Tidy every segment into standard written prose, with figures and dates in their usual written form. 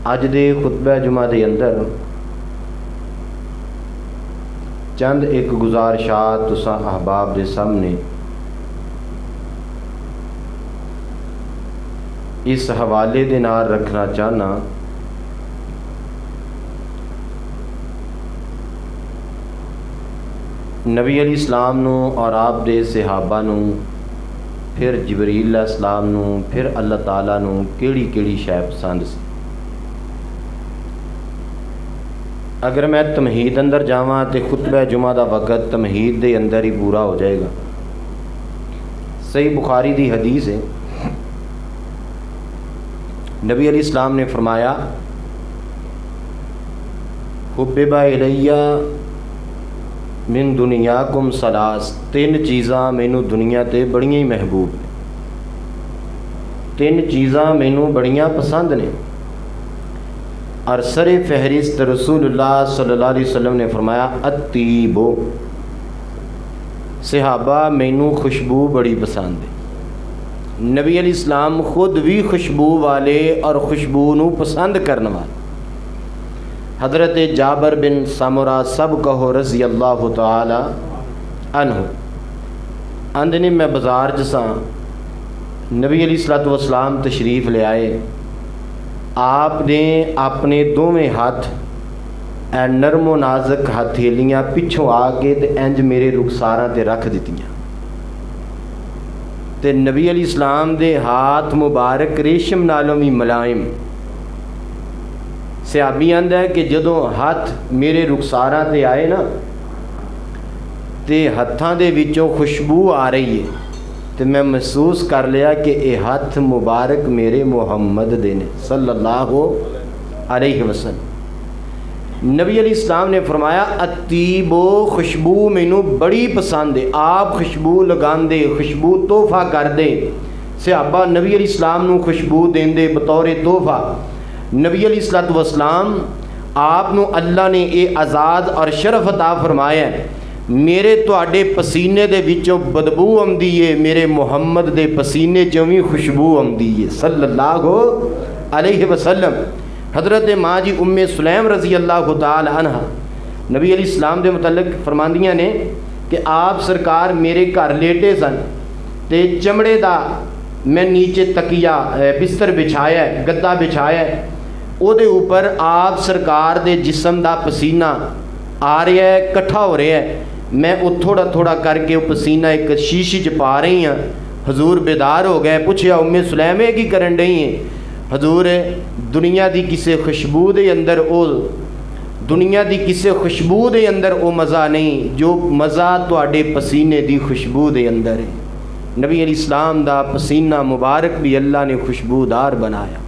अज दे खुतबा जुमा के अंदर चंद एक गुजारिशात तुसां अहबाब के सामने इस हवाले दे नाल रखना चाहना। नबी अलैहिस्सलाम नू और आप दे सहाबा नू, फिर जिबरील अलैहिस्सलाम नू, फिर अल्लाह ताला नू केड़ी केड़ी शै पसंद सी। अगर मैं तमहीद अंदर जावां तो खुतबा जुमा का वक़्त तमहीद के अंदर ही पूरा हो जाएगा। सही बुखारी की हदीस है, नबी अलैहिस्सलाम ने फरमाया, हुब्बिबा इलैया मिन दुनियाकुम सलास, तीन चीज़ां मैनू दुनिया ते बड़ियां ही महबूब ने, तीन चीज़ां मैनू बड़ियां पसंद ने। और सरे फहरिस्त रसूलुल्लाह सल्लल्लाहु अलैहि वसल्लम ने फरमाया अत्तीबो, सहाबा मैनू खुशबू बड़ी पसंद है। नबी अलैहिस्सलाम खुद भी खुशबू वाले और खुशबू नू पसंद करने वाले। हज़रत जाबिर बिन सामुरा सब कहो रज़ी अल्लाह तआला अन्हु आंदे ने, मैं बाज़ार च सां, नबी अलैहिस्सलातु वस्सलाम तशरीफ़ ले आए। आपने अपने दोवें हाथ नरमो नाजक हथेलियां पिछों आके ते इंज मेरे रुखसारां ते रख दित्तियां। ते नबी अलैहिस्सलाम दे हाथ मुबारक रेशम नालों भी मुलायम। सहाबी आंदा है कि जदों हाथ मेरे रुखसारां ते आए ना, ते हत्थां दे विचों खुशबू आ रही है, तो मैं महसूस कर लिया कि यह हथ मुबारक मेरे मुहम्मद दे ने सल्लल्लाहु अलैहि वसल्लम। नबी अलैहिस्सलाम ने फरमाया अतीबो, खुशबू मैनू बड़ी पसंद है। आप खुशबू लगांदे, खुशबू तोहफा कर दे। सहाबा नबी अलैहिस्सलाम नू खुशबू देंदे बतौर तोहफा। नबी अलैहिस्सलातु वस्सलाम आप नू अल्लाह ने ये आज़ाद और शरफ अता फरमाया, मेरे तुहाडे पसीने दे विचों बदबू आउंदी है, मेरे मुहम्मद दे पसीने चों भी खुशबू आउंदी है सल्लल्लाहु अलैहि वसल्लम। हज़रत माँ जी उम्मे सुलैम रज़ी अल्लाह तआला अन्हा नबी अलैहिस्सलाम दे मुतल्लिक़ फरमांदियां ने कि आप सरकार मेरे घर लेटे सन, ते चमड़े दा मैं नीचे तकिया बिस्तर बिछाया है, गद्दा बिछाया है, उहदे उपर आप सरकार दे जिस्म दा पसीना आ रहा है, इकट्ठा हो रहा है। मैं वो थोड़ा थोड़ा करके वो पसीना एक शीशी च पा रही हाँ। हजूर बेदार हो गए, पूछया उम्मे सुलैम की करन रही है? हजूर दुनिया की किसी खुशबू के अंदर वो, दुनिया की किसी खुशबू के अंदर वो मज़ा नहीं जो मज़ा तुहाडे पसीने की खुशबू के अंदर है। नबी अलैहिस्सलाम दा पसीना मुबारक भी अल्लाह ने खुशबूदार बनाया।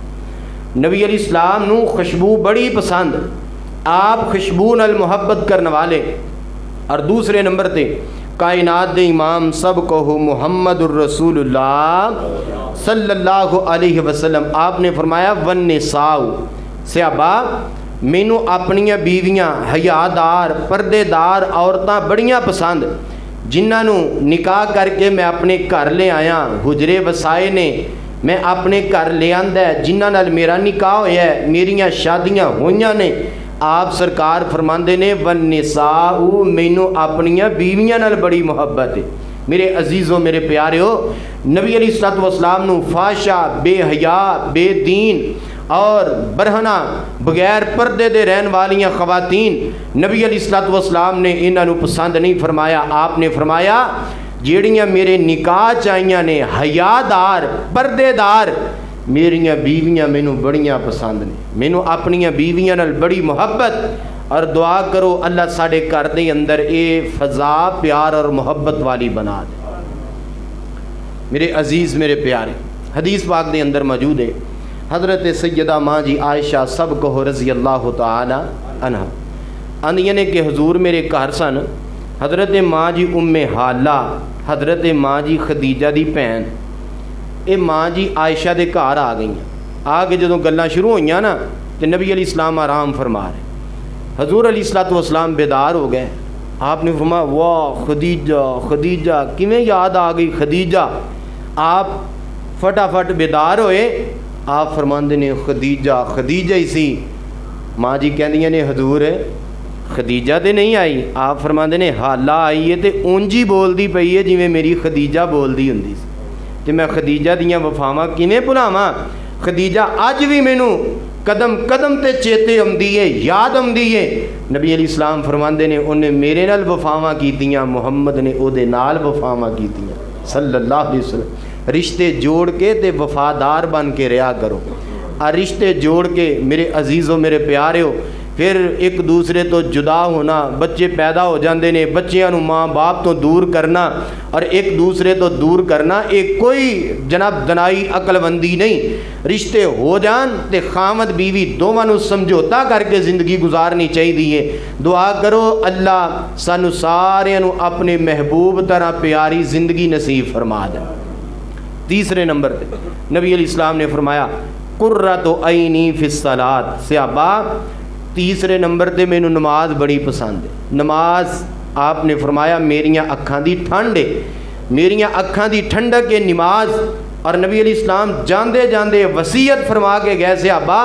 नबी अलैहिस्सलाम नू खुशबू बड़ी पसंद, आप खुशबू नाल मुहब्बत करने वाले। और दूसरे नंबर ते कायनात दे इमाम सब कहो मुहम्मदुर रसूलुल्लाह सल्लल्लाहु अलैहि वसल्लम। आपने फरमाया वन निसाउ, सहाबा मैनू अपनियां बीवियां हयादार पर्देदार औरतां बड़ियां पसंद, जिन्हां नू निकाह करके मैं अपने घर ले आया, हुजरे वसाए ने, मैं अपने घर ले आंदा, जिन्हां नाल मेरा निकाह होया है, मेरियां शादियां होइयां ने। आप सरकार फरमांदे ने वन निसाउ, मैनू अपनियां बीवियां नाल बड़ी मुहब्बत है। मेरे अजीज़ों मेरे प्यारे हो, नबी अलैहिस्सलातु वस्सलाम नू फाशा, बेहया, बेदीन और बरहना बगैर पर्दे दे रहन वालियां खवातीन नबी अलैहिस्सलातु वस्सलाम ने इन्हां नू पसंद नहीं फरमाया। आपने फरमाया जेड़ियां मेरे निकाह च आईयां ने हयादार पर्देदार, मेरियां बीवियां मैनू बड़ियां पसंद ने, मैनू अपनियां बीवियां नाल बड़ी मुहब्बत। और दुआ करो अल्लाह साडे घर दे अंदर ये फ़ज़ा प्यार और मुहब्बत वाली बना दे। मेरे अजीज़ मेरे प्यारे, हदीस पाक दे अंदर मौजूद है, हज़रत सैयदा माँ जी आयशा सब कहो रज़ी अल्लाह तआला अन्हा आंदियां ने कि हजूर मेरे घर सन। हज़रत माँ जी उम्मे हाला, हज़रत माँ जी खदीजा दी भैन, ये माँ जी आयशा के घर आ गई। आके जो गल्लां शुरू होईयां ना, तो नबी अलैहिस्सलाम आराम फरमा रहे। हजूर अलैहिस्सलातु वस्सलाम बेदार हो गए। आपने फरमाया वाह खदीजा खदीजा, किवें याद आ गई खदीजा। आप फटाफट बेदार होए आप फरमाते ने खदीजा, खदीजा ही सी। माँ जी कहदियां ने हजूर खदीजा तो नहीं आई। आप फरमाते ने हाला आई है तो उंज ही बोलती पई है जिवें मेरी खदीजा बोलती हुंदी सी। ते मैं खदीजा दियां वफावां किवें भुलावां। खदीजा अज भी मैनू कदम कदम ते चेते आउंदी है, याद आउंदी है। नबी अली इस्लाम फरमाते ने उन्हें मेरे नाल वफावां कीतियां, मुहम्मद ने उहदे नाल वफावां कीतियां सल्लल्लाहु अलैहि वसल्लम। रिश्ते जोड़ के ते वफादार बन के रहा करो। आ रिश्ते जोड़ के मेरे अजीज़ो, मेरे प्यारिओ, फिर एक दूसरे तो जुदा होना, बच्चे पैदा हो जाते ने, बच्चों को माँ बाप तो दूर करना और एक दूसरे तो दूर करना, एक कोई जनाब दनाई अकलबंदी नहीं। रिश्ते हो जान तो खामद बीवी दोवां नूं समझौता करके ज़िंदगी गुजारनी चाहिए। दुआ करो अल्लाह सानू सारियां नूं अपने महबूब तरह प्यारी ज़िंदगी नसीब फरमा दे। तीसरे नंबर पर नबी अली इस्लाम ने फरमाया कुर्रतु ऐनी फिस्सलात। सहाबा तीसरे नंबर पर मैनू नमाज बड़ी पसंद है। नमाज आपने फरमाया मेरियां अखां दी ठंड है, मेरियां अखां दी ठंडक है नमाज। और नबी अली इस्लाम जांदे जांदे वसीयत फरमा के गए सहाबा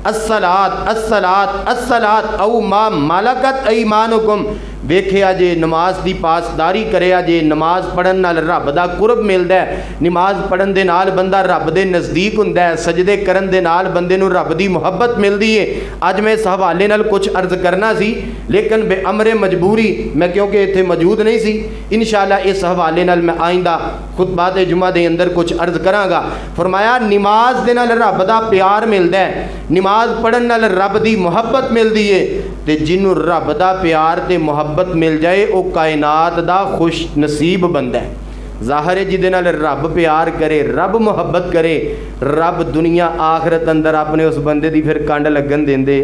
अस्सलात अस्सलात अस्सलात औ मा मलकत ऐमानुकुम। वेखिया जे नमाज की पासदारी करिया जे, नमाज पढ़न नाल रब दा कुरब मिलदा है। नमाज पढ़न दे नाल बंदा रब दे नज़दीक हुंदा है। सजदे करन दे नाल बंदे नूं रब दी मुहब्बत मिलदी है। अज मैं इस हवाले नाल कुछ अर्ज करना सी, लेकिन बेअमरे मजबूरी मैं क्योंकि इत्थे मौजूद नहीं सी। इंशाअल्लाह इस हवाले नाल मैं आइंदा खुतबात जुमा दे अंदर कुछ अर्ज करांगा। फरमाया नमाज दे नाल रब दा प्यार मिलदा है, नमाज पढ़न नाल रब दी मुहब्बत मिलदी है। ते जिन्हों रब दा प्यार ते मुहब्बत मिल जाए वो कायनात दा खुश नसीब बंदा है। ज़ाहिर है जिहदे नाल रब प्यार करे, रब मुहब्बत करे, रब दुनिया आखिरत अंदर अपने उस बंदे दी फिर कंड लगन देंदे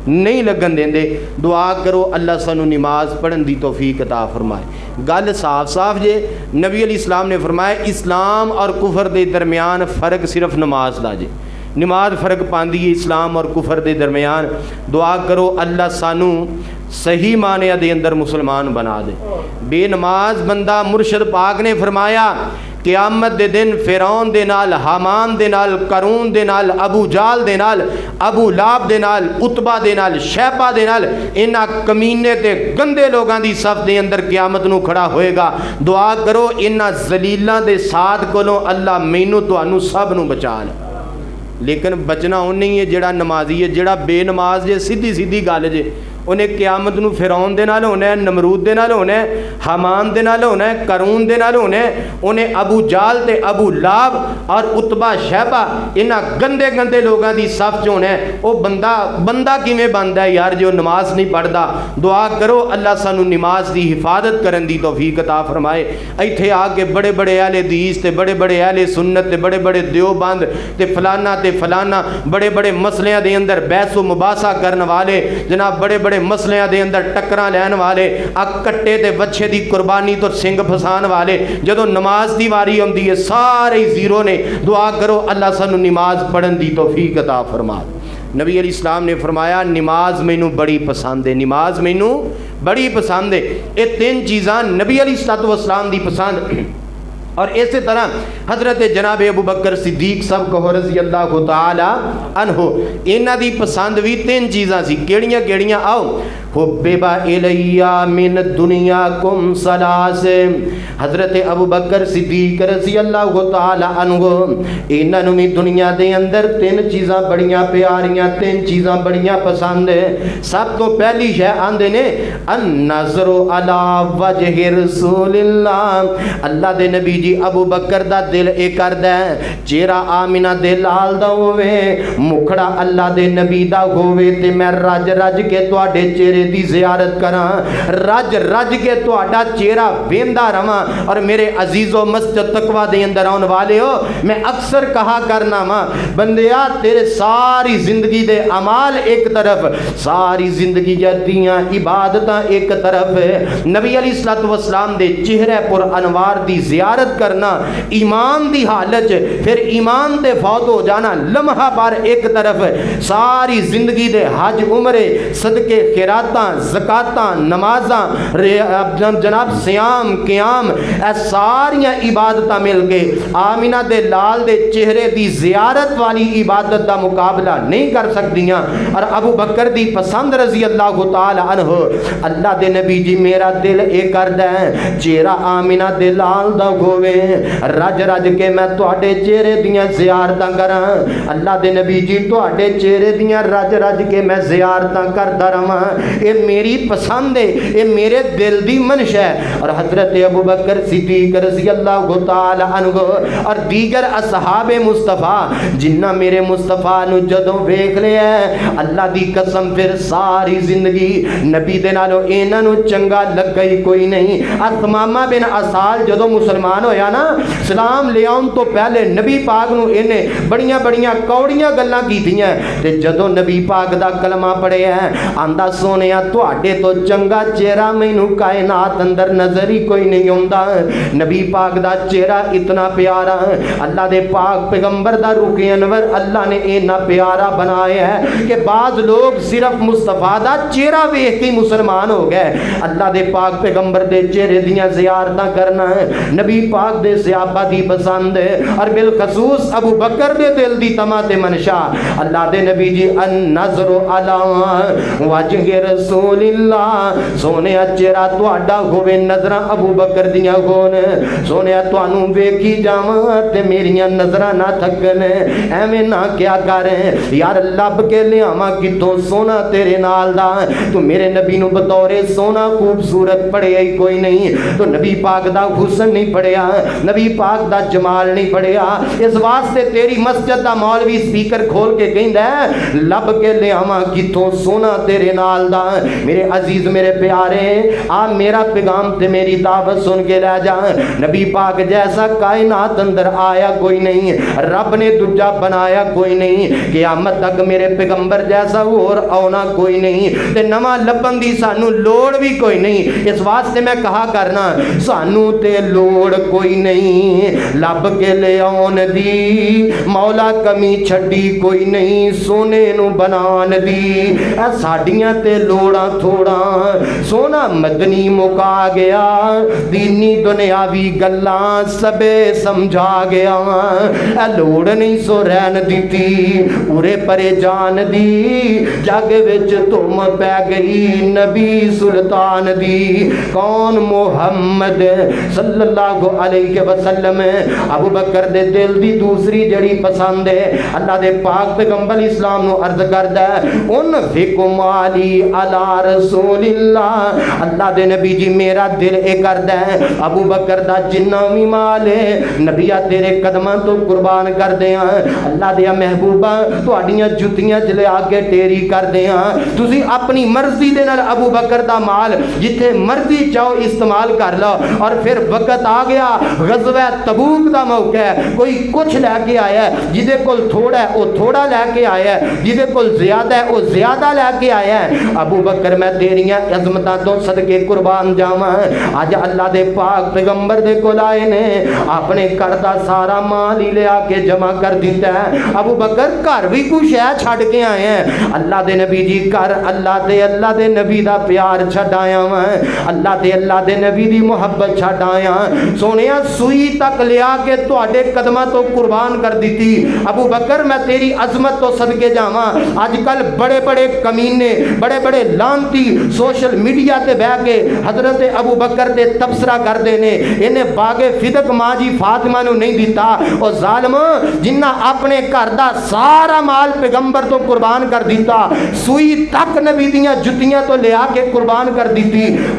नहीं लगन देंदे। दुआ करो अल्लाह सानू नमाज पढ़न दी तौफीक अता फरमाए। गल साफ साफ जे नबी अली इस्लाम ने फरमाया इस्लाम और कुफर दे दरमियान फ़र्क सिर्फ नमाज दा जे। नमाज फ़र्क पाती है इस्लाम और कुफर के दरमियान। दुआ करो अल्लाह सानू सही मानिया दे अंदर मुसलमान बना दे। बेनमाज बंदा मुर्शद पाक ने फरमाया क़यामत दे दिन फिरौन दे नाल, हामान दे नाल, करून दे नाल, अबू जाल दे नाल, अबू लाब दे नाल, उतबा दे नाल, शैबा दे नाल, इन्हां कमीने ते गंदे लोगां दी सफ दे अंदर क़यामत नूं खड़ा होएगा। दुआ करो इन्हां जलीलां दे साथ कोलों अल्लाह मैनू तुहानू सब नूं बचा ले। लेकिन बचना उन्हें ही है जिहड़ा नमाजी है। जिहड़ा बेनमाज जे सीधी सीधी गल जे उन्हें क़यामत नूं फिरौन दे नाल होना है, नमरूद दे नाल होना है, हामान दे नाल होना है, करून दे नाल होना है। उन्हें अबू जाल ते अबू लाब और उतबा शैबा इन्हां गंदे गंदे लोगों की सफ च होना है। वो बंदा बंदा किवें बनदा है यार जो नमाज नहीं पढ़ता। दुआ करो अल्लाह सानू नमाज की हिफाजत करन दी तौफीक अता फरमाए। इत्थे आके बड़े बड़े अहले हदीस ते बड़े बड़े अहले सुन्नत ते बड़े बड़े देवबंद ते फलाना बड़े बड़े मसलियां दे अंदर बहसो मुबासा करन वाले, जनाब बड़े बड़े मसलियां दे अंदर टक्करां लैन वाले, कट्टे ते बच्छे दी कुर्बानी तो सिंग फसान वाले, जदों नमाज की वारी आउंदी है सारे जीरो ने। दुआ करो अल्लाह सानू नमाज पढ़न दी तौफीक अता फरमा। नबी अली इस्लाम ने फरमाया नमाज मैनू बड़ी पसंद है, नमाज मैनू बड़ी पसंद है। ये तीन चीज़ां नबी अली सल्लल्लाहु दी पसंद। और इस तरह हज़रत जनाब अबू बकर सिद्दीक सब कहो रज़ी अल्लाह तआला अन्हु, इन्हां दी पसंद भी तीन चीज़ां सी। केड़ियां केड़ियां आओ हुब्बिबा इलैया मिन दुनियाकुम सलास। हज़रत अबू बकर सिद्दीक रज़ी अल्लाह तआला अन्हु इन्हां नूं भी दुनिया दे अंदर तीन चीज़ां बड़ियां प्यारियां, तीन चीज़ां बड़ियां पसंद है। सब तो पहली शय आंदे ने अन नज़रु अला वजहि रसूलिल्लाह। अल्लाह दे नबी जी अबू बकर दा दिल ए करदा है चेहरा आमिना दे लाल दा होवे, मुखड़ा अल्लाह दे नबी दा होवे ते मैं रज रज के तुहाडे चेहरे दी ज़ियारत करा, रज रज के तुहाडा चेहरा वेंदा रवां। और मेरे अजीज़ो मस्जिद तकवा दे अंदर आने वाले हो, मैं अक्सर कहा करना वा बंदिया तेरे सारी जिंदगी दे अमाल एक तरफ, सारी जिंदगी दियां इबादतां एक तरफ, नबी अलैहिस्सलातु वस्सलाम दे चेहरे पर अनवार दी ज़ियारत जियारत करना ईमान की हालत, फिर ईमान ते फौत हो जाना लम्हा पर एक तरफ, सारी जिंदगी दे हज उमरे सदके खैरातां ज़कातां नमाजां जनाब सियाम क़याम सारियां इबादतां मिल के आमिना दे लाल दे चेहरे दी जियारत वाली इबादत का मुकाबला नहीं कर सकदियां। और अबू बकर दी पसंद रजी अल्लाह तआला अन्हु, अल्लाह दे नबी जी मेरा दिल ये करदा है चेहरा आमिना दे लाल दा होवे, रज रज के मैं तुहाडे चेहरे दियां ज़ियारतां करां। अल्लाह दे नबी जी तुहाडे चेहरे दियां रज रज के मैं ज़ियारतां करदा रहां, ये मेरी पसंद है, ये मेरे दिल दी मनश है। और हजरत अबू बकर सिद्दीक रज़ी अल्लाह तआला अन्हु और दीगर असहाबे मुस्तफा जिन्ना मेरे मुस्तफा नु जदों वेख लिया अल्लाह दी कसम फिर सारी जिंदगी नबी दे नालों इन्हां नु चंगा लगा ही कोई नहीं। असमामा बिन असाल जदों मुसलमान होया ना, सलाम ले आउण तो पहले नबी पाक नु इन्हें बड़ियां बड़ियां कौड़ियां गल्लां कीतियां ते जदों नबी पाक दा कलमा पढ़िया आंदा सोनिया तुहाडे तो चंगा चेहरा मैनू कायनात अंदर नजर ही कोई नहीं आउंदा। नबी पाक दा चेहरा इतना प्यारा, अल्लाह दे पाक पैगंबर दा रुख अनवर अल्लाह ने इतना प्यारा बनाया है कि बाज लोग सिर्फ मुस्तफा दा चेहरा वेख के मुसलमान हो गए। अल्लाह दे पाक पैगंबर दे चेहरे दियां ज़ियारतां करना नबी पाक दे सहाबा दी पसंद है और बिलखसूस अबू बकर दे दिल दी तमा ते मनशा। अल्लाह दे नबी जी अन नज़रो अला वजह रसूलिल्लाह, सोने चेहरा तुहाडा होवे नजरां अबू बकर दियां होन, सोने तुहानू वेखी जावां ते मेरियां नजरां ना थकन, एवें ना क्या कर यार लब के लियावां कितों सोना तेरे नाल दा। तू मेरे नबी नू बतौरे सोना खूबसूरत पढ़िया ही कोई नहीं, तो नबी पाक दा हुसन नहीं पढ़िया, नबी पाक दा जमाल नहीं पढ़िया। इस वास्ते तेरी मस्जिद दा मौलवी स्पीकर खोल के कहंदा है लब के लियावां कितों सोना तेरे नाल दा। मेरे अजीज मेरे प्यारे आ मेरा पैगाम ते मेरी दावत सुन के ले जा। नबी पाक जैसा कायनात अंदर आया कोई नहीं, रब ने दूजा बनाया कोई नहीं, क़यामत तक मेरे पैगंबर जैसा और आना कोई नहीं, ते नवा लभन दी सानू लोड़ भी कोई नहीं। इस वास्ते मैं कहा करना सानू ते लोड़ कोई नहीं, लब के ले आउन दी मौला कमी छड्डी कोई नहीं, सोने नू बनान दी साडियां ते लोड़ा थोड़ा, सोना मदनी मुका गया दीनी दुनियावी गल्लां सबे समझा गया, लोड़ नहीं सो रहन दिती उरे परे जान दी, जग विच तुम पै गई नबी सुल्तान दी। कौन मुहम्मद सल्लल्लाहु अलैहि वसल्लम। अबू बकर दे दिल दी दूसरी जड़ी पसंद है, अल्लाह दे पाक पैगंबर इस्लाम नु अर्ज करदा उन फिकुमाली अला रसूलिल्लाह, अल्लाह दे नबी जी मेरा दिल ए करदा है अबू बकर दा जिन्ना भी माल है नबिया तेरे कदमां तो कुर्बान कर दिया। अल्लाह दिया महबूबा तुहाडियां जुत्तियां च लिया के टेरी कर दिया, तुसी अपनी मर्जी दे नाल अबू बकर दा माल जिथे मर्जी चाहो इस्तेमाल कर लो। और फिर वक्त आ गया गज़वा तबूक दा मौका है, कोई कुछ लैके आया है, जिदे कोल थोड़ा है वो थोड़ा लैके आया है, जिदे कोल ज्यादा है वो ज्यादा लैके आया है। अबू बकर मैं तेरियां अज़मतां तो सदके कुर्बान जावां, अज अल्लाह दे पाक पैगंबर दे कोल आए ने अपने घर दा सारा माल ही लिया के जमा कर दिता है। अबू बकर घर भी कुछ है छड़ के आए हैं, अल्लाह दे नबी जी घर अल्लाह दे नबी दा प्यार छड़ आया वा, अल्लाह दे नबी दी मुहब्बत छड़ आया। सोनिया सुई तक लिया के तुहाडे कदमां तो कुर्बान कर दी। अबू बकर मैं तेरी अजमत तो सदके जावां। अजकल बड़े बड़े कमीने बड़े बड़े लानती सोशल मीडिया ते बह के हजरत अबू बकर ते तबसरा करते ने, इन्हें बागे फिदक मां जी फातिमा नू नहीं दिता। और जालिम जिन्ना अपने घर दा सारा माल पैगंबर तो कुर्बान कर दिता, सुई तक नबी दियां जुत्तियां तो लिया के कुर्बान कर दी।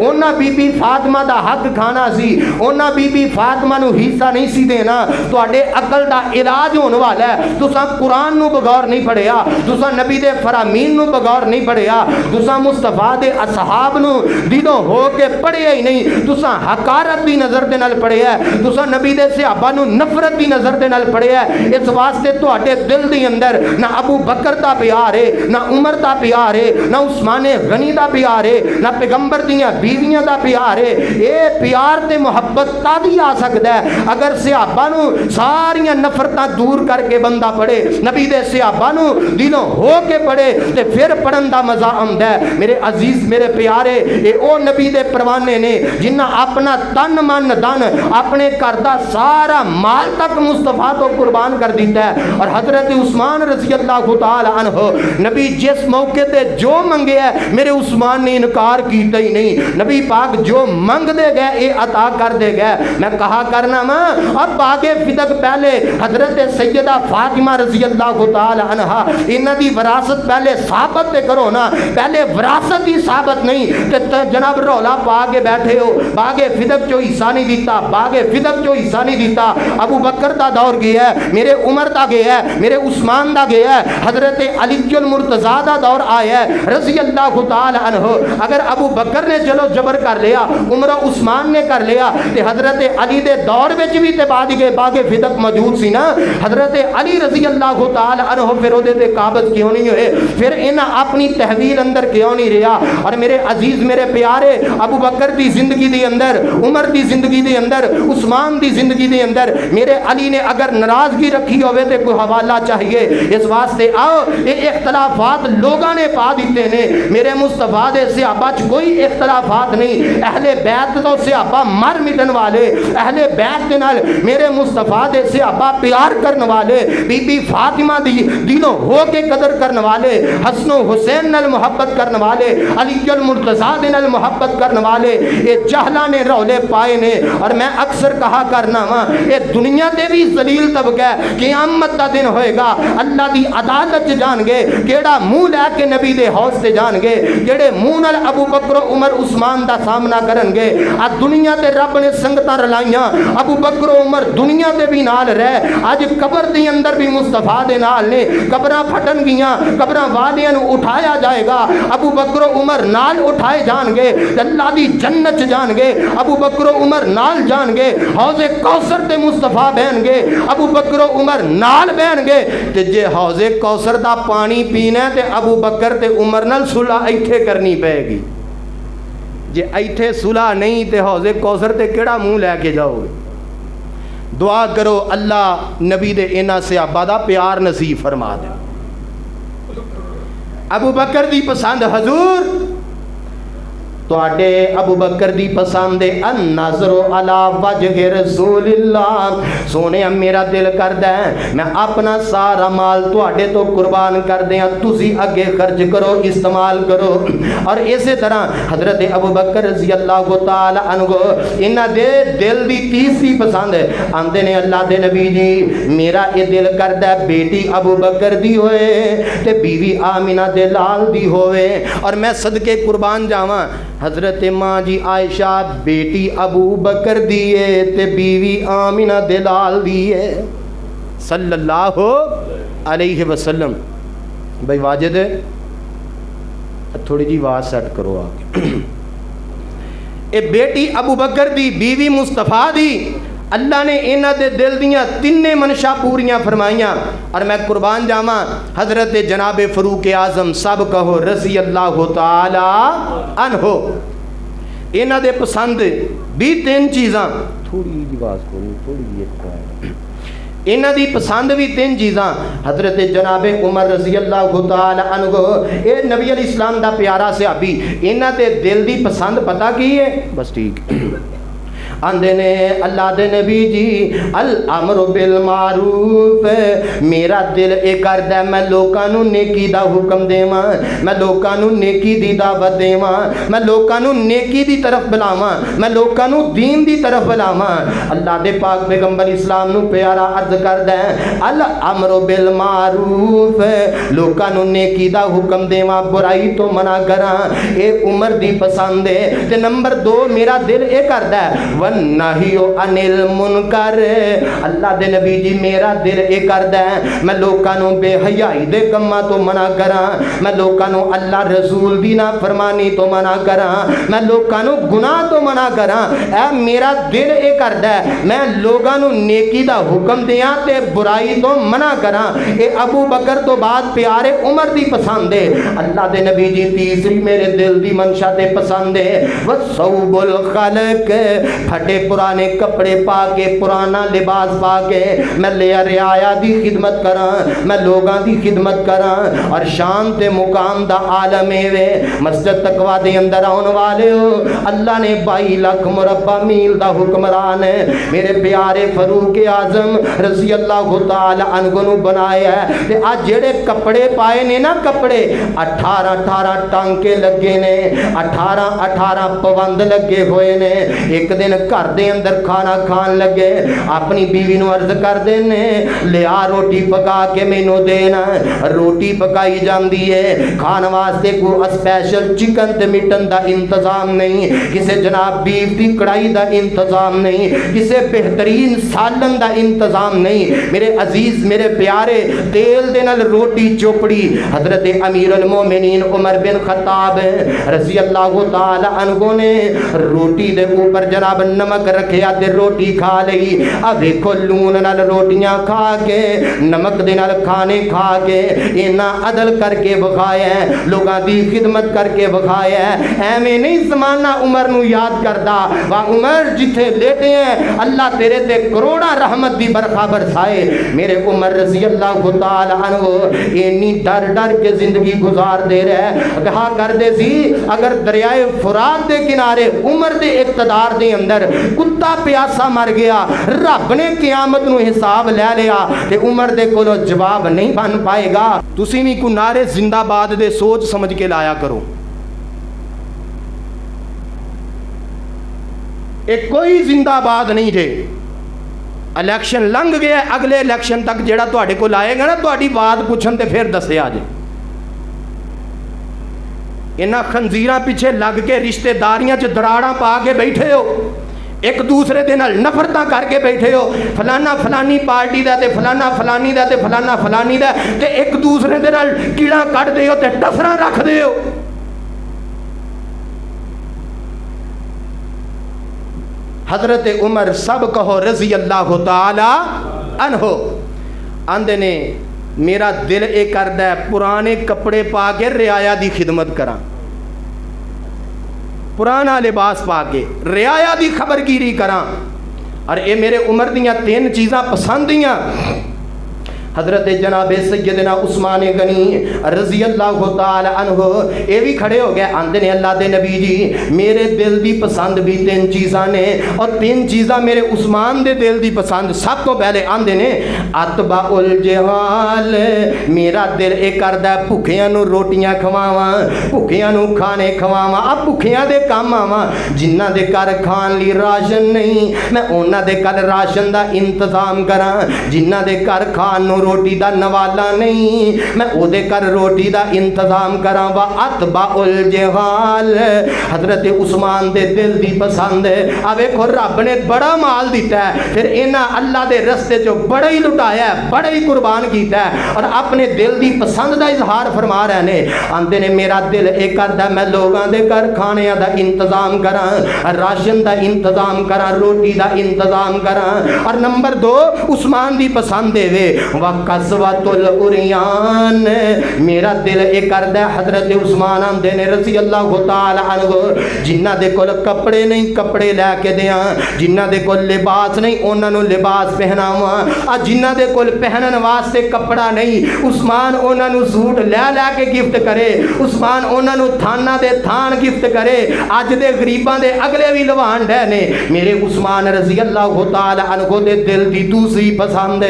उन्हां बीबी फातिमा दा हक खाना सी, उन्हां बीबी फातिमा नू हिस्सा नहीं सी देना। तुहाडे अकल दा इलाज होने वाला है, तुसां कुरान नू बगौर नहीं पढ़िया, तुसां नबी दे फरामीन नू बगौर नहीं पढ़िया, तुसां मुस्तफा दे असहाब नू दिलों हो के पढ़िया ही नहीं, तुसां हकारत दी नजर दे नाल पढ़िया, तुसां नबी दे सहाबा नू नफरत दी नजर दे नाल पढ़िया। इस वास्ते तुहाडे दिल दे अंदर ना अबू बकर दा प्यार है, ना उमर दा प्यार है, ना उस्माने गनी दा प्यार है, ना पैगंबर दियां बीवियां दा प्यार है। ये प्यार ते मुहब्बत तादी आ सकता है। अगर सहाबा नू सारियां नफरतां दूर करके बंदा पढ़े, नबी दे सहाबा नू दिलों हो के पढ़े ते फिर पढ़न दा मजा आंदा है। मेरे अजीज मेरे प्यारे, ये ओ नबी दे परवाने ने जिन्हां अपना तन मन धन अपने घर दा सारा माल तक मुस्तफा तो कुर्बान कर दिता है। और हजरत उस्मान रज़ी अल्लाह तआला अन्हु, नबी जिस मौके ते जो मंगे है मेरे उस्मान ने इनकार किया ही नहीं। नबी पाक जो मंगते गए ये अता कर दे गए। मैं कहा करना वा अब बागे फिदक पहले हजरत सैयदा फातिमा रज़ी अल्लाह तआला अन्हा इन्हां दी विरासत पहले साबित करो ना, पहले विरासत ही साबित नहीं ते जनाब रौला पा के बैठे हो। बागे फिदक चो हिस्सा नहीं दिता, बागे फिदक चो हिस्सा नहीं दिता। अबू बकर दा दौर गया है, मेरे उमर दा गया है, मेरे उस्मान दा गया है, हजरत अलीजुल मुर्तज़ा दा दौर आया है रज़ी अल्लाह तआला अन्हु। अगर अबू बकर ने चलो जबर कर लिया, उमर उस्मान ने कर लिया, ते हजरत अली दे दौर विच भी ते बागे फिदक मौजूद सी ना। हजरत अली रज़ी अल्लाह तआला अन्हु फिर ओदे ते काबज क्यों नहीं होए, फिर इन्हां अपनी तहवील अंदर क्यों नहीं रहा। और मेरे अजीज मेरे प्यारे, अबू बकर दी जिंदगी दे अंदर, उमर दी जिंदगी दे अंदर, उस्मान दी जिंदगी दे अंदर मेरे अली ने अगर नाराजगी रखी होवे ते कोई हवाला चाहिए। इस वास्ते आओ ये इख्तलाफात लोगों ने पा दिते ने, मेरे मुस्तफा दे सहाबा च कोई इख्तलाफात नहीं। अहले बैत तो सहाबा मर मिटन वाले, अहले बैत दे नाल मेरे मुस्तफा दे सहाबा प्यार करने वाले, बीबी फातिमा दी दिलों हो के कदर करने वाले, हसन हुसैन नाल मोहब्बत करने वाले, अलीजुल मुर्तज़ा दे नाल मोहब्बत करने वाले, ये जहला ने रौले पाए ने। और मैं अक्सर कहा करना वा ये दुनिया दे भी जलील तबका है, क़यामत दा दिन होएगा अल्लाह दी अदालत च जाणगे केड़ा मुंह लैके नबी दे हौस ते जाणगे, जेड़े मुंह नाल अबू बकर उमर उस्मान दा सामना करनगे। आ दुनिया ते रब ने संगतां रलाइयां, अबू बकर उमर दुनिया ते भी नाल रह, अज कबर दे अंदर भी मुस्तफा दे नाल ने, कबरां फटन गियां, कबरां वालियां नूं उठाया जाएगा, अबू बकर उमर नाल उठाए जाणगे, अल्लाह दी जन्नत च जाणगे, अबू बकर उमर नाल जाणगे, हौज़े कौसर ते मुस्तफा बहनगे, अबू बकर उमर नाल बहनगे। ते जे हौज़े कौसर दा पानी पीना ते अबू बकर ते उमर नाल सुलह इत्थे करनी पेगी। जे इत्थे सुलह नहीं ते हौज़े कौसर ते केड़ा मुंह लैके जाओगे। दुआ करो अल्लाह नबी दे इन्हां सहाबा दा प्यार नसीब फरमा दे। अबू बकर दी पसंद हजूर तुहाडे अबू बकर दी पसंद अन नज़रो अला वजह रसूलिल्लाह। सोने मेरा दिल करदा है मैं अपना सारा माल तुहाडे तो कुर्बान कर दियां, तुसी अगे खर्च करो, इस्तेमाल करो। और इसे तरह हजरत अबू बकर रज़ी अल्लाह तआला अन्हु इन्हां दे दिल दी तीसरी पसंद आंदे ने अल्लाह दे नबी जी मेरा ये दिल करदा है बेटी अबू बकर दी होए ते बीवी आमिना दे लाल दी होवे और मैं सदके कुर्बान जावां। हजरत माँ जी आयशा बेटी अबू बकर दी है ते बीवी आमिना दे लाल दी है सल्लल्लाहु अलैहि वसल्लम। भाई वाजिद थोड़ी जी आवाज़ सेट करो आके। ए बेटी अबू बकर दी बीवी मुस्तफा दी अल्लाह ने इन्हां दे दिल दियां तिन्ने मनशा पूरियां फरमाइयां। और मैं कुर्बान जावां हजरत जनाब फरूक आजम सब कहो रज़ी अल्लाह तआला अन्हो इन्हां दे पसंद भी तीन चीज़ां, थोड़ी जी आवाज़ करो, थोड़ी जी इन्हां दी पसंद भी तीन चीज़ां। हजरत जनाब उमर रज़ी अल्लाह तआला अन्हु ये नबी अल इस्लाम दा प्यारा सहाबी, इन्हां दे दिल दी पसंद पता की है? बस ठीक आंदे ने अल्लाह दे नबी जी अल अमर बिल मारूफ, मेरा दिल ये करदा मैं लोकां नूं नेकी दा हुक्म देवां, मैं लोकां नूं नेकी दी दावत देवां, मैं लोकां नूं नेकी दी तरफ बुलावां, मैं लोकां नूं दीन दी तरफ बुलावां। अल्लाह दे पाक पैगंबर इस्लाम नूं प्यारा अर्ज करदा है अल अमर बिल मारूफ, लोकां नूं नेकी दा हुक्म देवां बुराई तो मना करां, ये उमर दी पसंद है। ते नंबर 2 मेरा दिल ये करदा है नाहियो अनिल मुनकर, अल्लाह दे नबी जी मेरा दिल ये करदा है मैं लोकां नूं बेहयाई दे कम्मां तो मना करां, मैं लोकां नूं अल्लाह रसूल दी ना फरमानी तो मना करां, मैं लोकां नूं गुनाह तो मना करां। ऐ मेरा दिल ये करदा है मैं लोकां नूं नेकी दा हुक्म दियां ते बुराई तो मना करां। ये अबू बकर तो बाद प्यारे उमर दी पसंद है। अल्लाह दे नबी जी तीसरी मेरे दिल दी मंशा ते पसंद है वसौबुल खलक, फटे पुराने कपड़े पा के, पुराना लिबास पा के मैं लिया रियाया दी खिदमत करा, मैं लोगों की खिदमत करा। और शान ते मुकाम दा आलम वे मस्जिद तकवा दे अंदर आने वाले हो, अल्लाह ने 22 लाख मुरब्बा मील दा हुक्मरान है मेरे प्यारे फरूक आजम रज़ी अल्लाह तआला अन्हु नू बनाया है। ते आज जेड़े कपड़े पाए ने ना, कपड़े 18 टांके लगे ने, 18 पवंद लगे हुए ने। एक दिन घर दे अंदर खाना खान लगे, अपनी बीवी नू अर्ज करदे ने लिया रोटी पका के मैनू देना। रोटी पकाई जाती है, खाने वास्ते कोई स्पैशल चिकन ते मिटन का इंतजाम नहीं, किसी जनाब बीफ की कढ़ाई का इंतजाम नहीं, किसी बेहतरीन सालन का इंतजाम नहीं। मेरे अजीज मेरे प्यारे तेल दे नाल रोटी चोपड़ी हजरत अमीर अल मोमिनीन उमर बिन खत्ताब रज़ी अल्लाह तआला अन्हु ने रोटी दे ऊपर जनाब नमक रखिया ते रोटी खा ली। अब देखो लून नाल रोटियां खा के, नमक दे नाल खाने खा के इन्ना अदल करके विखाया, लोगों की खिदमत करके विखाया। एवें नहीं ज़माना उमर नू याद करदा, वाह उमर जिथे लेटे हैं अल्लाह तेरे ते करोड़ा रहमत दी बरखा बरसाए। मेरे उमर रज़ी अल्लाह तआला अन्हु इन्नी डर डर के जिंदगी गुजार दे रहे। कहा करते सी अगर दरियाए फुरात के किनारे उमर के इक़्तिदार दे अंदर कुत्ता प्यासा मर गया, रब ने क़यामत नू हिसाब ले लिया ते उमर दे कोलों जवाब नहीं बन पाएगा। तुसी भी कोई नारे जिंदाबाद दे सोच समझ के लाया करो। एक कोई जिंदाबाद नहीं जे। इलैक्शन लंघ गया, अगले इलैक्शन तक जेड़ा तुहाडे कोल आएगा ना, तुहाडी बात पुछन ते फिर दस्सिया जे। इन्हां खंजीरां पिछे लग के रिश्तेदारियां च दराड़ां पा के बैठे हो, एक दूसरे दे नाल नफरतां करके बैठे हो, फलाना फलानी पार्टी दा ते फलाना फलानी दा ते फलाना फलानी दा, ते एक दूसरे दे नाल कीड़ा कटदे हो ते टफरां रखदे हो। हजरत उमर सब कहो रज़ी अल्लाह तआला अन्हु आंदे ने मेरा दिल ये करदा है पुराने कपड़े पा के रियाया दी खिदमत करा, पुराना लिबास पा के रियाया दी खबरगिरी करा। और ये मेरे उमर दियां 3 चीज़ां पसंद दियां। हजरत जनाब सैयदना उस्मान गनी रज़ी अल्लाह तआला अन्हु ये भी खड़े हो गए, आंदे ने अल्लाह दे नबी जी मेरे दिल दी पसंद भी 3 चीज़ां ने, और 3 चीज़ां मेरे उस्मान दे दिल दी पसंद। सब तो पहले आंदे ने अतबाउल जहाल, मेरा दिल ये करदा भुखियां नू रोटियां खवावां, भुखियां नू खाने खवावां, आ भुखियां दे काम आवां। जिन्हां दे घर खान लई राशन नहीं मैं उन्हां दे घर राशन दा इंतजाम करां, जिन्हां दे घर खान नू रोटी दा नवाला नहीं मैं ओदे घर रोटी दा इंतजाम करा। वा अतबाउल जहाल, हजरत उस्मान दे दिल दी पसंद। आ वेखो रब ने बड़ा माल दिता है, फिर इन्हां अल्लाह दे रस्ते चो बड़ा ही लुटाया है, बड़ा ही कुर्बान किया है, और अपने दिल दी पसंद दा इजहार फरमा रहे ने। आंदे ने मेरा दिल एक करदा मैं लोगों दे घर खाने दा इंतजाम करा, राशन दा इंतजाम करा, रोटी दा इंतजाम करा। और नंबर 2 उस्मान दी पसंद वे कसवतुल उरियान, मेरा दिल ये करदा हजरत उस्मान आंदे ने रज़ी अल्लाह तआला अन्हु जिन्हां दे कोल कपड़े नहीं कपड़े लैके दियां, जिन्हां दे कोल लिबास नहीं उन्हां नूं लिबास पहनावां, आ जिन्हां दे कोल पहनन वास्ते कपड़ा नहीं उस्मान उन्हां नूं सूट लै के गिफ्ट करे, उस्मान उन्हां नूं थाना दे थान गिफ्ट करे। अज दे गरीबां दे अगले भी लवान डे ने। मेरे उस्मान रज़ी अल्लाह तआला अन्हु दे दिल दी दूसरी पसंद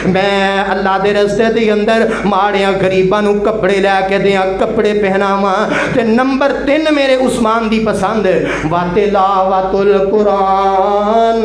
मैं अल्लाह दे रस्ते दे अंदर माड़ियां गरीबां नूं कपड़े लैके दियां, कपड़े पहनावां। ते नंबर 3 मेरे उस्मान दी पसंद वातिलावतुल कुरान,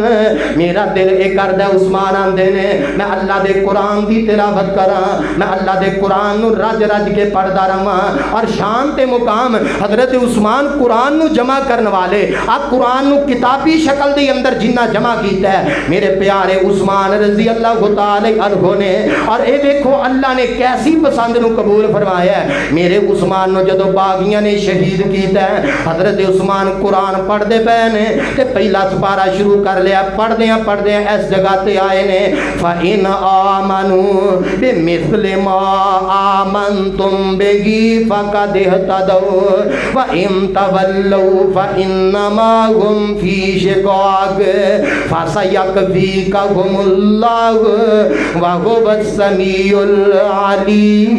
मेरा दिल ये करदा उस्मान आंदे ने मैं अल्लाह दे कुरान दी तिलावत करा, मैं अल्लाह दे कुरान नूं रज रज के पढ़दा रहां। और शान ते मुकाम हजरत उस्मान कुरान नूं जमा करने वाले, आ कुरान नूं किताबी शक्ल दे अंदर जिन्ना जमा कीता है मेरे प्यारे उस्मान रज़ी अल्लाह तआला अन्हु ने और ये देखो अल्लाह ने कैसी पसंद नूं कबूल फरमाया है। मेरे उस्मान नूं जदों बागियां ने शहीद किया है, हजरत उस्मान कुरान पढ़ते पे ने ते पहला सपारा शुरू कर लिया, पढ़दे इस जगह ते आए ने फ़इन आमनू बिमिस्लि मा आमनतुम बिही फ़क़द इह्तदौ व इन तवल्लौ फ़इन्नमा हुम फ़ी शिक़ाक़ फ़सयकफ़ीकहुमुल्लाहु व हुवस समीउल अलीम।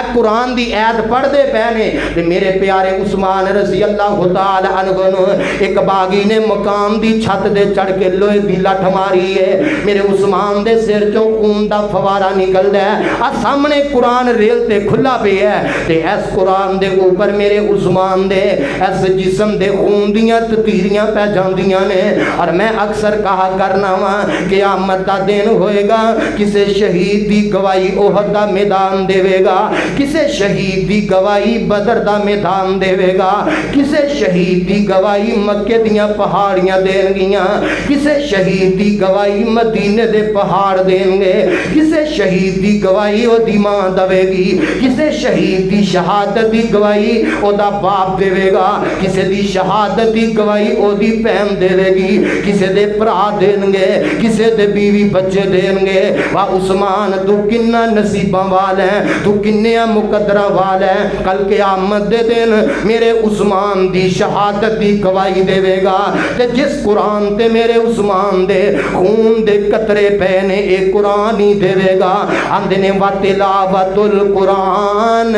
कुरान की ऐत पढ़ते पे ने ते मेरे प्यारे उस्मान रज़ी अल्लाह तआला अन्हु नूं एक बागी ने मकाम की छत दे चढ़ के लोहे की लठ मारी है। मेरे उस्मान दे सिर चों खून का फवारा निकलदा है। आ सामने कुरान रेल ते खुला पे है ते इस कुरान दे ऊपर मेरे उस्मान दे इस जिस्म दे खून दियां ततीरियां पै जांदियां ने। और मैं अक्सर कहा करना वा क़यामत दा दिन होएगा, किसी शहीद की गवाही ओहद दा मैदान देवेगा, किसी शहीद की गवाही बदर दा मैदान देवेगा, किसी शहीद की गवाही मक्के दियां पहाड़ियां देनगियां, किसी शहीद की गवाही मदीने दे पहाड़ देंगे, किसी शहीद की गवाही ओदी मां देवेगी, किसी शहीद की शहादत की गवाही ओदा बाप देवेगा, किसी की शहादत की गवाही ओदी भैन देवेगी, किसी दे भरा देंगे, किसी दे बीवी बच्चे देंगे। वाह उस्मान तू किन्ना नसीबा वाल है, तू किन्ने मुकद्दरा वाल है। कल क़यामत दे दिन मेरे उस्मान दी शहादत की गवाही देवेगा ते जिस कुरान ते मेरे उस्मान दे खून दे कतरे पे ने एक कुरान ही देवेगा। आंदे ने वा तिलावतुल कुरान,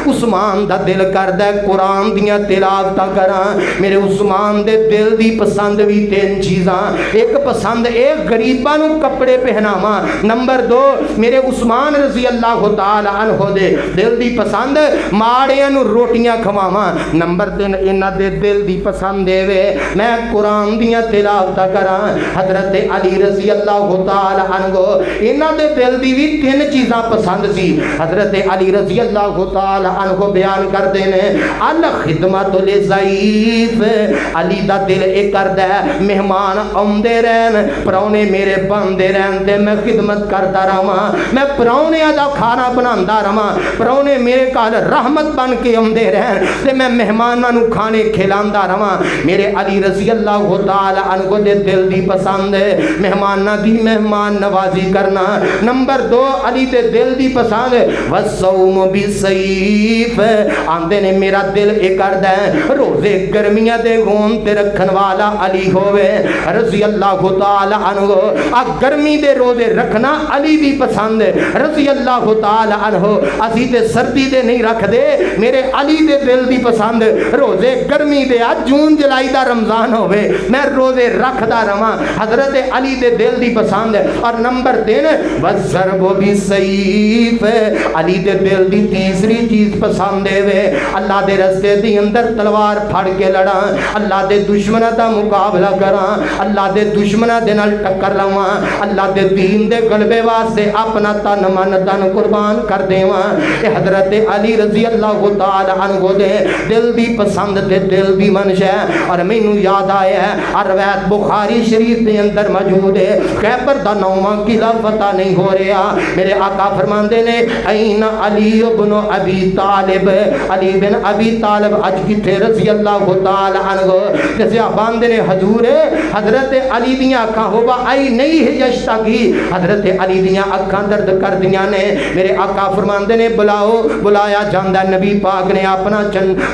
उस्मान दा दिल करदा है कुरान दियां तिलावतां करां। मेरे उस्मान दे दिल दी पसंद भी तीन चीज़ां, एक पसंद एक गरीबां नूं कपड़े पहनावां, नंबर 2 मेरे उस्मान रज़ी अल्लाह तआला अन्हु दे दिल दी पसंद माड़ियां नूं रोटियां खवावां, नंबर 3 इन्हां दे दिल दी पसंद देवे मैं कुरान दियां तिलावतां करां। हजरत अली रज़ी अल्लाह तआला अन्हु इन्हां दे दिल दी भी तीन चीज़ां पसंद सी। हजरत अली रज़ी अल्लाह तआला अन्हु बयान करदे ने अल खिदमतु लिज़ईफ, अली दा दिल एक करदा है मेहमान आउंदे रहन, परौने मेरे बनदे रहन ते मैं खिदमत करदा रहां, मैं परौनियां दा खाना बनांदा रहां, परौने मेरे घर रहमत बन के आउंदे रहन ते मैं मेहमानां नूं खाने खिलांदा रहां। मेरे अली रज़ी अल्लाह तआला अन्हु दे दिल दी पसंद है मेहमानां दी मेहमान नवाजी करना। नंबर 2 अली दे दिल दी पसंद वसौम बिसैफ, आंदे ने मेरा दिल एक करदा है रोजे गर्मियां दे होन ते रखन वाला अली होवे रज़ी अल्लाह तआला अन्हु। आ गर्मी दे रोजे रखना अली दी पसंद रज़ी अल्लाह तआला अन्हु। असी ते सर्दी दे नहीं रखदे, मेरे अली दे दिल दी पसंद रोजे गर्मी दे आ जून जुलाई दा रमजान होवे मैं रोजे रखदा रहां, हजरत अली दे दिल दी पसंद। और नंबर 3 वज़रबु बिसैफ, अली दे दिल दी तीसरी चीज पसंद है अल्लाह दे रस्ते दी अंदर तलवार फड़ के लड़ा, अल्लाह दे दुश्मनां दा मुकाबला करा, अल्लाह दे दुश्मनां दे नाल टक्कर लावां, अल्लाह दे दीन दे गलबे वास्ते अपना तन मन धन कुर्बान कर देवां। ये हजरत अली रज़ी अल्लाह तआला अन्हु दे दिल दी पसंद ते दिल दी मंश है। और मैनू याद आया है रवायत बुखारी शरीफ दे अंदर मौजूद है, खैबर दा 9वां किला पता नहीं हो रहा, मेरे आका फरमांदे ने ऐन अली इब्न अबी तालिब, अली बिन अबी तालिब अज किथे रज़ी अल्लाह तआला अन्हु। ते सहाबान ने हजूर हजरत अली दियां अखां होबा आई नहीं यश्ता की, हजरत अली दियां अखां दर्द कर दियां ने। मेरे आका फरमांदे ने बुलाओ, बुलाया जांदा, नबी पाक ने अपना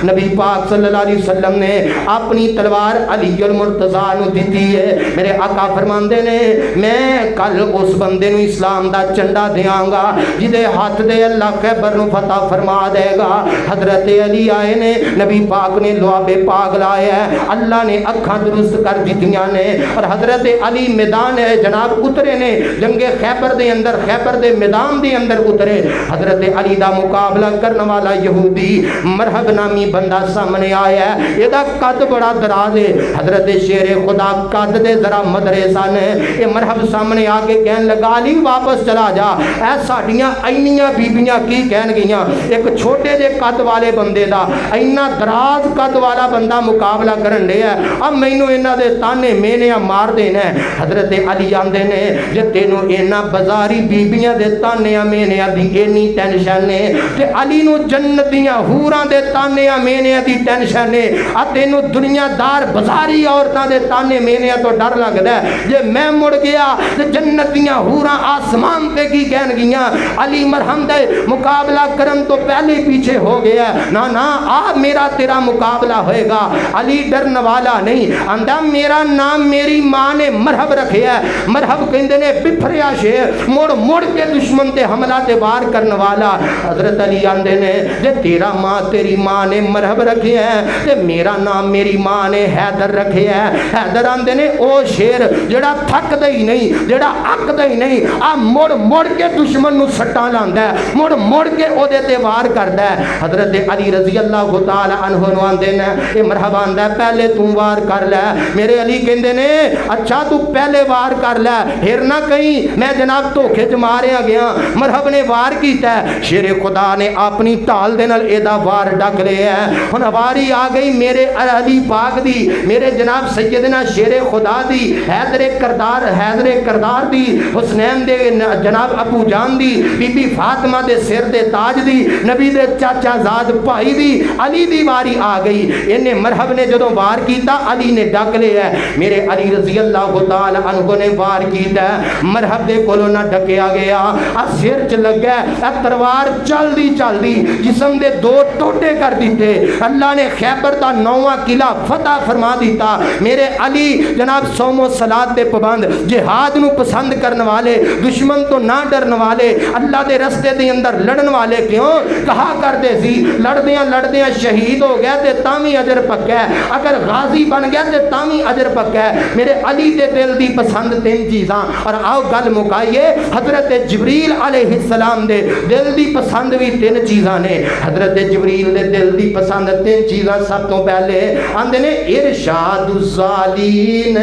नबी पाक सल्लल्लाहु अलैहि वसल्लम ने अपनी तलवार अली अल मुर्तज़ा नूं दित्ती है। मेरे आका फरमांदे ने मैं कल उस बंदे नूं इस्लाम दा झंडा देंगा जिदे हाथ दे अल्लाह खैबर नूं फतह फरमा देगा। हजरत अली आए ने, नबी पाक ने लुआबे पाक लाया, अल्लाह ने अखां दुरुस्त कर दित्तियां ने। और हजरत अली मैदान जनाब उतरे ने जंगे खैबर दे अंदर, खैबर दे मैदान दे अंदर उतरे। हजरत हजरत अली दा मुकाबला करने वाला यहूदी मरहब नामी बंदा सामने आया है। ਇਹਦਾ कद बड़ा दराज है। हजरत शेर खुदा कद दे जरा मदरे सन। ये मरहब सामने आके कहन लगा अली वापस चला जा, ऐ साडियां इन्नियां बीबियां की कहन गईयां, एक छोटे जे कद वाले बंदे दा इन्ना दराज कद वाला बंदा मुकाबला करन डे है। अब मैनू इन्हां दे ताने मेहने मार देना। हजरत अली आंदे ने जे तेनू इन्ना बाजारी बीबियां दे ताने मेहने दी इन्नी टेंशन है ते अली नू जन्नत दियां हूरां दे ताने मेहने दी टेंशन है, आ तेनू दुनियादार बाजारी औरतां दे ताने मेहने तो डर लगदा है जे मैं मुड़ गया ते जन्नत दियां हूरां आसमान ते की कहन गियां अली मरहम दे मुकाबला करन तो पहले पीछे हो गया। ना ना आ मेरा तेरा मुकाबला होएगा। अली डरन वाला नहीं, आंदा मेरा नाम मेरी मां ने मरहब रखिया। मरहब कहंदे ने बिफरिया शेर मुड़ मुड़ के दुश्मन ते हमला ते वार करने वाला। हजरत अली आंदे ने जे तेरा मां तेरी मां ने मरहब रखिया है ते मेरा नाम मेरी मां ने हैदर रखिया है। हैदर आंदे ने ओ शेर जेड़ा थकदा ही नहीं, जेड़ा अकदा ही नहीं, आ मुड़ मुड़ के दुश्मन नु सट्टां लांदा है, मुड़ मुड़ के ओदे ते वार करदा है। हजरत अली रजी अल्लाह तआला अन्हु नु आंदे ने ए मरहब आंदा पहले तू वार कर ले। मेरे अली कहंदे ने अच्छा तू पहले वार कर ले, फिर ना कहीं मैं जनाब धोखे च मारिया गया। मरहब ने वार कीता, शेरे खुदा ने अपनी ढाल दे नाल एदा वार डक लिया। हुण वारी आ गई मेरे अली पाक दी, मेरे जनाब सैयदना शेरे खुदा दी, हैदरे करदार दी, हुसनैन दे जनाब अबू जान दी, बीबी फातिमा दे सिर दे ताज दी, नबी दे चाचा जाद भाई दी, अली दी वारी आ गई। इन्हें मरहब ने जदों वार कीता अली ने डक लिया। मेरे अली रजी अल्लाह तआला अन्हु ने वार कीता, मरहब दे कोलों ना डकिया गया। आ सिर च लगा तलवार चलदी चलदी जिस्म दे दो टोटे कर दिते। अल्लाह ने खैबर दा 9वां किला फतह फरमा दिता। मेरे अली जनाब सोमो सलात दे पाबंद, जिहाद नू पसंद करने वाले, दुश्मन तो ना डरने वाले, अल्लाह दे रस्ते दे अंदर लड़न वाले क्यों कहा करते सी लड़दियां लड़दियां शहीद हो गया ते तावी अजर पक्का है, अगर गाजी बन गया ते तावी अजर पक्का है। मेरे अली दे दिल दी पसंद 3 चीज़ां। और आओ गल मुकाइए, हजरत जिबरील अलैहिस्सलाम दे दिल दी पसंद भी 3 चीज़ां ने। हजरत जिबरील दे दिल दी पसंद 3 चीज़ां। सब तो पहले आंदे ने इरशादुज़ालीन,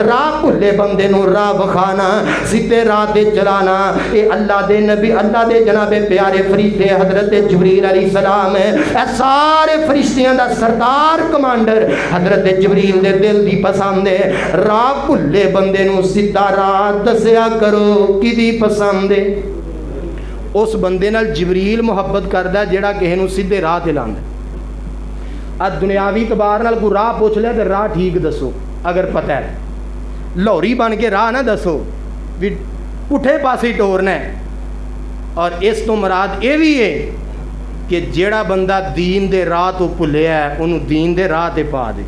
राह भुले बंदे नू राह विखाना, सीधे राह ते चलाना। ये अल्लाह दे नबी, अल्लाह दे जनाबे प्यारे फरिश्ते हजरत जिबरील अलैहिस्सलाम है। ए सारे फरिश्तियां दा सरदार कमांडर हजरत जिबरील दे दिल दी पसंद है। राह भुले बंदे नू सीधा राह दसिया करो किदी पसंद है। उस बंदे नाल जिबरील मुहब्बत करदा जेड़ा किसे नू सीधे राह ते लांदा। आ दुनियावी तबार नाल कोई राह पुछ लिया तो राह ठीक दसो, अगर पता है लाहौरी बन के राह ना दसो भी पुठे पासे टोरना है। और इस तो मुराद ये भी है कि जेड़ा बंदा दीन दे राह तो भुलिया है उन्होंने दीन दे राह ते पा दे,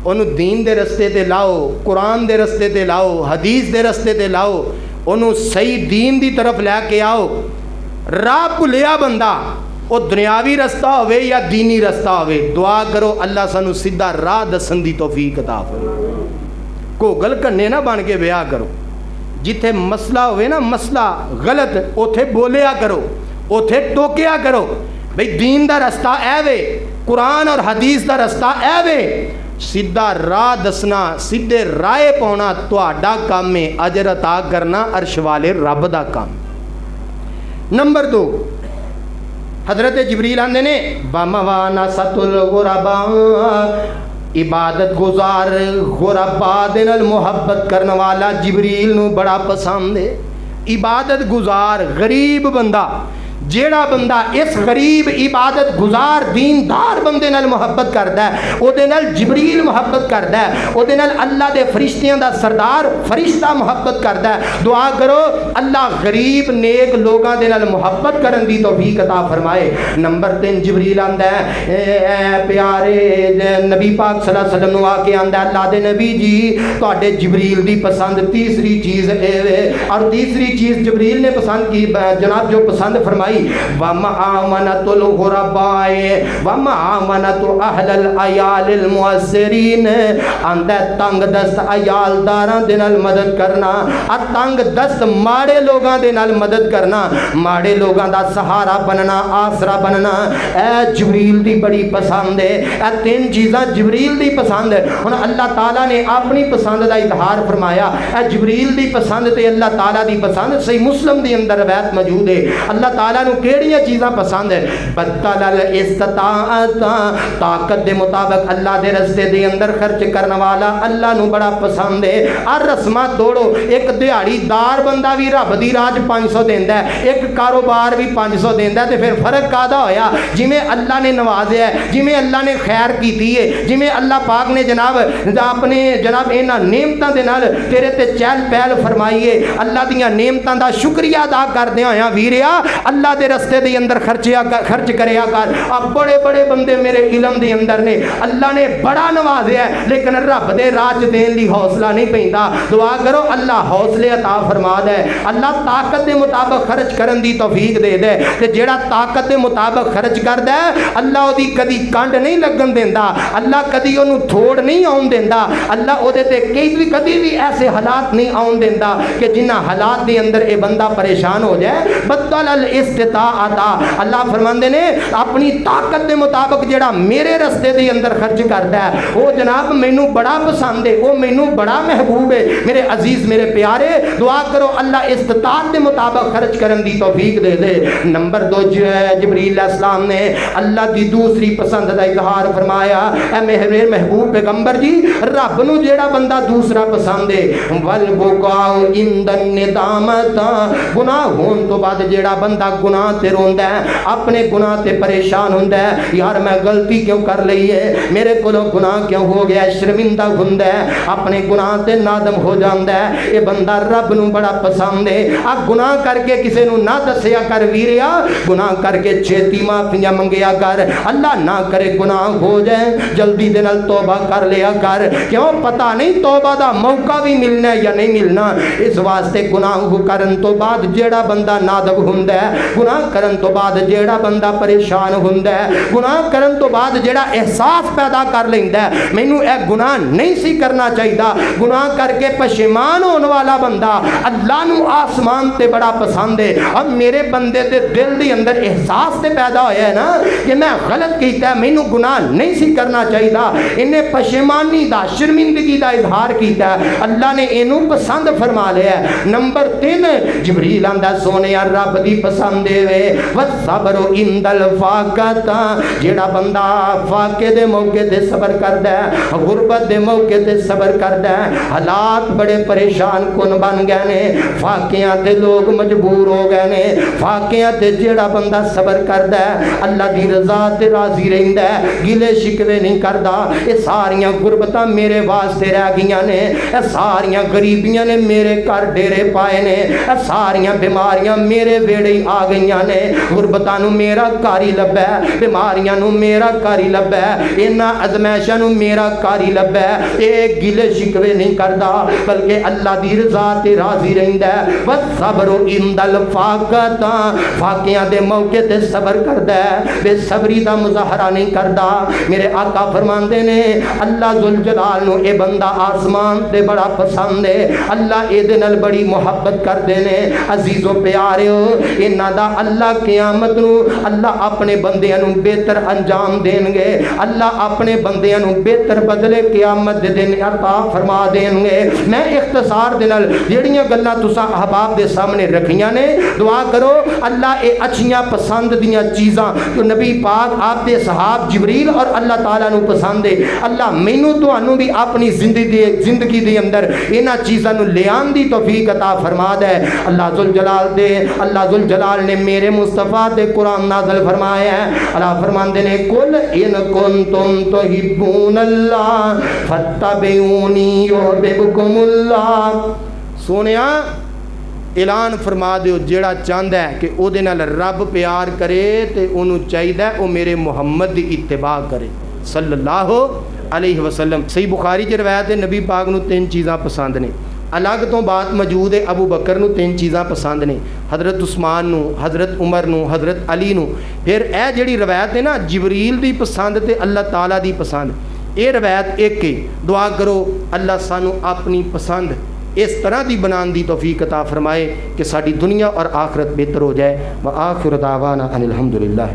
उन्होंने दीन दे रस्ते ते लाओ, कुरान दे रस्ते ते लाओ, हदीस दे रस्ते ते लाओ, उन्होंने सही दीन दी तरफ लैके आओ। राह भुलिया बंदा वो दुनियावी रस्ता होवे या दीनी रस्ता होवे, दुआ करो अल्लाह सानू सीधा राह दसन दी तौफीक अता फरमाए। घोगल कन्ने ना बन के ब्याह करो, जिथे मसला होवे ना मसला गलत उथे बोलिया करो, उथे टोकिया करो भाई दीन दा रस्ता ऐवे, कुरान और हदीस दा रस्ता ऐवे। सीधा राह दसना, सीधे राह पाउना तुहाडा काम है, अजर अता करना अर्श वाले रब दा काम। नंबर 2 हजरत जिबरील आंदे ने बामवाना सतुल गुरबा, इबादत गुजार गुरबा दे नाल मुहब्बत करने वाला जिबरील नू बड़ा पसंद है। इबादत गुजार गरीब बंदा, जेड़ा बंदा इस गरीब इबादत गुजार दीनदार बंदे नाल मुहब्बत करदा है ओदे नाल जिबरील मुहब्बत करदा है, ओदे नाल अल्लाह दे फरिश्तियां दा सरदार फरिश्ता मुहब्बत करदा है। दुआ करो अल्लाह गरीब नेक लोगां दे नाल मुहब्बत करन दी तौफीक अता फरमाए। नंबर 3 जिबरील आंदा है प्यारे नबी पाक सल्लल्लाहु अलैहि वसल्लम नु आके आंदा अल्लाह दे नबी जी तुहाडे जिबरील दी पसंद तीसरी चीज़ है। और तीसरी चीज़ जिबरील ने पसंद की जनाब जो पसंद फरमाई फरमाई वमामनतुल गुरबाए वमामनतु अहलल अयालिल मुअस्सिरीन आंदा तंग दस्त अयालदारां दे नाल मदद करना आ तंग दस्त माड़े लोगां दे नाल मदद करना माड़े लोगां दा सहारा बनना आसरा बनना ए जिबरील दी बड़ी पसंद है। ए तीन चीज़ां जिबरील दी पसंद है। हुण अल्लाह ताला ने अपनी पसंद का इजहार फरमाया। ए जिबरील दी पसंद ते अल्लाह ताला दी पसंद सही मुस्लिम दी अंदर रवायत मौजूद है। अल्लाह ताला नू केड़ियां चीज़ां पसंद है? बदल इस्ताअत ताकत दे मुताबिक अल्लाह दे रस्ते दे अंदर खर्च करने वाला अल्लाह नू बड़ा पसंद है। आ रस्मां तोड़ो, एक दिहाड़ीदार बंदा भी रब दी राज 500 देंदा है, एक कारोबार भी 500 देंदा है, ते फिर फर्क कादा होया? जिमें अल्लाह ने नवाज़िया है, जिमें अल्लाह ने खैर की है, जिमें अल्लाह पाक ने जनाब अपने जनाब इन्हां नेमतां दे नाल तेरे ते चहल पहल फरमाई है। अल्लाह दियां नेमतां दा शुक्रिया अदा करदे होया वीरिया अल्लाह दे रस्ते दे अंदर खर्च करिया कर। अब बड़े बड़े बंदे मेरे इलम दे अंदर ने, अल्लाह ने बड़ा नवाज़िया है, लेकिन रब दे राज देन लई हौसला नहीं पैंदा। दुआ करो अल्लाह हौसले अता फरमा दे, अल्लाह ताकत के मुताबिक खर्च करन दी तौफीक दे दे। ते जेड़ा ताकत के मुताबिक खर्च करदा है अल्लाह ओदी कदी कंड नहीं लगन देंदा, अल्लाह कदी ओनू थोड़ नहीं आउन देंदा, अल्लाह ओदे ते कदी भी ऐसे हालात नहीं आउन देंदा कि जिन्हां हालात दे अंदर ये बंदा परेशान हो जाए। बदल अल इस्तिताअत अल्लाह फरमांदे ने अपनी ताकत के मुताबिक जेड़ा मेरे रस्ते दे अंदर खर्च करदा है वो जनाब मैनू बड़ा पसंद है, वो मैनू बड़ा महबूब है। मेरे अजीज मेरे प्यारे दुआ करो अल्लाह इस्तिताअत के मुताबिक खर्च करन दी तौफीक दे दे। नंबर 2 जिब्रील अलैहिस्सलाम ने अल्लाह की दूसरी पसंद का इजहार फरमाया। ए मेरे महबूब पैगंबर जी रब नू जेड़ा बंदा दूसरा पसंद है वल बुकाउ इंदन निदामत गुनाह होने तो बाद जेड़ा बंदा गुनाह ते रोंदा है, अपने गुनाह ते परेशान हुंदा है, यार मैं गलती क्यों कर ली है, मेरे कोलों गुनाह क्यों हो गया, शर्मिंदा हुंदा है, अपने गुनाह ते नादम हो जांदा है। ये बंदा रब नू बड़ा पसंद है। आ गुनाह करके किसी नू ना दसिया कर वीरिया, गुनाह करके छेती माफियां मंगिया कर, अल्लाह ना करे गुनाह हो जाए जल्दी दे नाल तौबा कर लिया कर। क्यों पता नहीं तौबा दा मौका भी मिलना या नहीं मिलना। इस वास्ते गुनाह करन तो बाद जेड़ा बंदा नादम हुंदा है, गुनाह करन तो बाद जेड़ा बंदा परेशान हुंदा है, गुनाह करन तो बाद जेड़ा एहसास पैदा कर लेंदा है मैनू ए गुनाह नहीं सी करना चाहिए, गुनाह करके पशेमान होने वाला बंदा अल्लाह नू आसमान ते बड़ा पसंद है। अब मेरे बंदे दे दिल दे अंदर एहसास ते पैदा होया है ना कि मैं गलत कीता है, मैनू गुनाह नहीं सी करना चाहिए, इन्हें पशेमानी दा शर्मिंदगी दा इजहार कीता, अल्लाह ने इनू पसंद फरमा लिया। नंबर 3 जिब्रील आंदा सोने रब दी पसंद है वस सबरो इंदल फाकत जेड़ा बंदा फाके दे मौके ते सब्र करदा है, गुरबत दे मौके ते सब्र करदा है, हालात बड़े परेशान कुन बन गए ने, फाकियां ते लोग मजबूर हो गए ने, फाकियां ते जेड़ा बंदा सब्र करदा है अल्लाह दी रज़ा ते राजी रहिंदा है, गिले शिकवे नहीं करदा। ये सारियां गुरबतां मेरे वास्ते रह गईयां ने, ये सारियां गरीबियां ने मेरे घर डेरे पाए ने, ये सारियां बीमारियां मेरे वेड़े आ गईयां ने, गुरबतां नू मेरा घर ही लब्भा है, बीमारियां नू मेरा घर ही लब्भा है, इन्हां अज़मैशां नू मेरा घर ही लब्भा है। ये गिले शिकवे नहीं करदा बल्कि अल्लाह दी रज़ा ते राजी रहिंदा है। बस सब्र इंदल फाकत फाकियां दे मौके ते सब्र करदा है, बेसब्री दा मुजाहरा नहीं करदा। मेरे आका फरमांदे ने अल्लाह जुल जलाल नू ए बंदा आसमान ते बड़ा पसंद है, अल्लाह इहदे नाल बड़ी मुहब्बत करदे ने। अजीजो प्यारिओ इन्हां दा अल्लाह क़यामत नू अल्लाह अपने बंदियां नू बेहतर अंजाम देणगे, अल्लाह अपने बंदियां नू बेहतर बदले क़यामत दे दिन अता फरमा देणगे। मैं इख्तिसार दे नाल जेड़ियां गल्लां तुसां अहबाब दे सामने रखियां ने दुआ करो अल्लाह ए अच्छियां पसंद दियां चीज़ां जो नबी पाक आप दे सहाब जिब्रील और अल्लाह ताला नू पसंद है, अल्लाह मैनू तुहानू भी अपनी जिंदगी दे अंदर इन्हां चीज़ां नू ले आन दी तौफीक अता फरमा दे। अल्लाह जुल जलाल ने मेरे मुस्तफ़ा दे कुरान नाज़िल फरमाया है। अल्लाह फरमांदे ने कुल इन कुंतुम तुहिब्बूनल्लाह फत्तबिऊनी युहिब्बुकुमुल्लाह। सोनिया ऐलान फरमा दिओ जेड़ा चाहता है कि उहदे नाल रब प्यार करे तो उन्होंने चाहिए वो मेरे मुहम्मद की इत्तिबा करे सल्लल्लाहु अलैहि वसल्लम। सही बुखारी च रवायत है नबी पाक नू 3 चीज़ां पसंद ने। अलग तो बात मौजूद है, अबू बकर नूं 3 चीज़ां पसंद ने, हज़रत उस्मान नूं, हज़रत उमर नूं, हज़रत अली नूं। फिर यह जिहड़ी रवायत है ना, जिबरील दी पसंद ते अल्लाह ताला दी पसंद, ये रवायत एक है। दुआ करो अल्लाह सानू अपनी पसंद इस तरह की बनाने की तौफीक अता फरमाए कि साडी दुनिया और आखिरत बेहतर हो जाए। व आखिर दावाना अनिल हम्दुलिल्लाह।